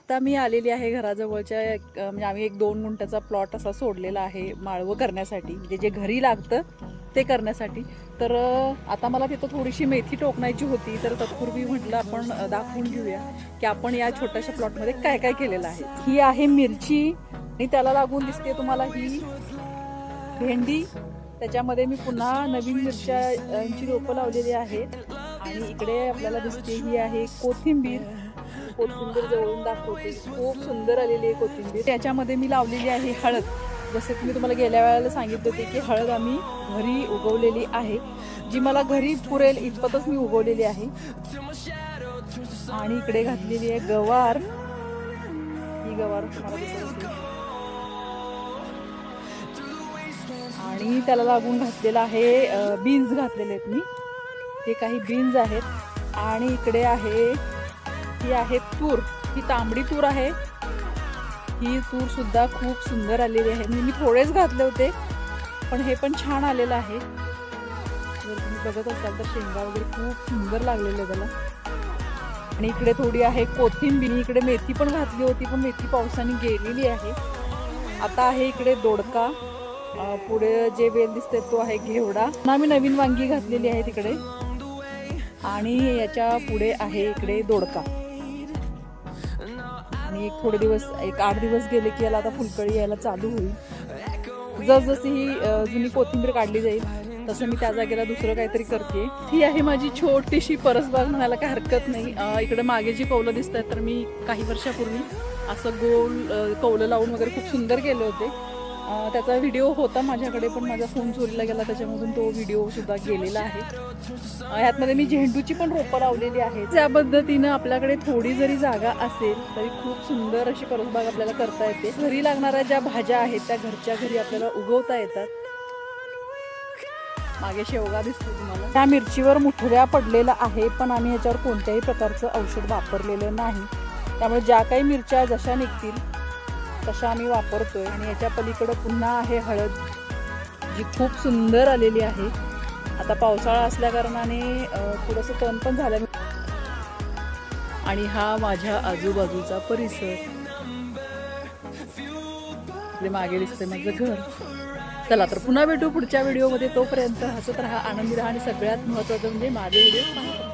आता मी आलेली आहे घराजवळच्या म्हणजे आम्ही एक 2 गुंठ्याचा प्लॉट असा सोडलेला आहे माळवं करण्यासाठी, म्हणजे जे घरी लागतं ते करण्यासाठी. तर आता मला तिथं थोडीशी मेथी टोकण्याची होती, तर तत्पूर्वी म्हटलं आपण दाखवून घेऊया की आपण या छोट्याशा प्लॉटमध्ये काय काय केलेलं आहे. ही आहे मिरची आणि त्याला लागून दिसते तुम्हाला ही भेंडी. त्याच्यामध्ये मी पुन्हा नवीन मिरच्याची रोपं लावलेली आहेत आणि इकडे आपल्याला दिसते ही आहे कोथिंबीर. कोथिंबीर जवळून दाखवते, खूप सुंदर आलेली आहे कोथिंबीर. त्याच्यामध्ये मी लावलेली आहे हळद. जसे की मी तुम्हाला गेल्या वेळेला सांगितले होते की हळद आम्ही घरी उगवलेली आहे, जी मला घरी पुरेल इतपतच मी उगवलेली आहे. आणि इकडे घातलेली आहे गवार. ही गवार तुम्हाला दिसत असेल. आणि त्याला लागून घातलेलं आहे बीन्स घातलेले आहेत मी. हे काही बीन्स आहेत. आणि इकडे आहे ही आहे तूर. ही तांबडी तूर आहे. ही तूर सुद्धा खूप सुंदर आलेली आहे. मी थोडेच घातले होते, पण हे पण छान आलेलं आहे. जर तुम्ही बघत असाल तर शेंगा वगैरे खूप सुंदर लागलेले आहे त्याला. आणि इकडे थोडी आहे कोथिंबीर. इकडे मेथी पण घातली होती, पण मेथी पावसाने गेलेली आहे. आता आहे इकडे दोडका. पुढे जे वेल दिसते तो आहे घेवडा. आम्ही नवीन वांगी घातलेली आहे तिकडे. आणि याच्या पुढे आहे इकडे दोडका. आणि थोडे दिवस, एक 8 दिवस गेले की याला आता फुलकळी यायला चालू होईल. जसजशी ही जुनी कोथिंबीर काढली जाईल तसं मी त्या जागेला दुसरं काहीतरी करते. ही आहे माझी छोटीशी परसबाग म्हणायला काही हरकत नाही. इकडे मागे जी कौलं दिसत आहेत तर मी काही वर्षापूर्वी असं गोल कौलं लावून वगैरे खूप सुंदर केले होते. त्याचा व्हिडिओ होता माझ्याकडे, पण माझा फोन चोरीला गेला, त्याच्यामधून तो व्हिडिओ सुद्धा गेलेला आहे. ह्यातमध्ये मी झेंडूची पण रोपं लावलेली आहेत. त्या पद्धतीनं आपल्याकडे थोडी जरी जागा असेल तरी खूप सुंदर अशी परसबाग आपल्याला करता येते. घरी लागणाऱ्या ज्या भाज्या आहेत त्या घरच्या घरी आपल्याला उगवता येतात. मागे शेवगा दिसतो तुम्हाला. त्या मिरचीवर मुठव्या पडलेला आहे, पण आम्ही ह्याच्यावर कोणत्याही प्रकारचं औषध वापरलेलं नाही. त्यामुळे ज्या काही मिरच्या जशा निघतील तशा आम्ही वापरतोय. आणि याच्या पलीकडे पुन्हा आहे हळद, जी खूप सुंदर आलेली आहे. आता पावसाळा असल्या कारणाने थोडंसं तण पण झालं. आणि हा माझ्या आजूबाजूचा परिसर. आपले मागे दिसते माझं घर. चला तर पुन्हा भेटू पुढच्या व्हिडिओमध्ये. तोपर्यंत हसत राहा, आनंदी राहा आणि सगळ्यात महत्त्वाचं म्हणजे माझे व्हिडिओ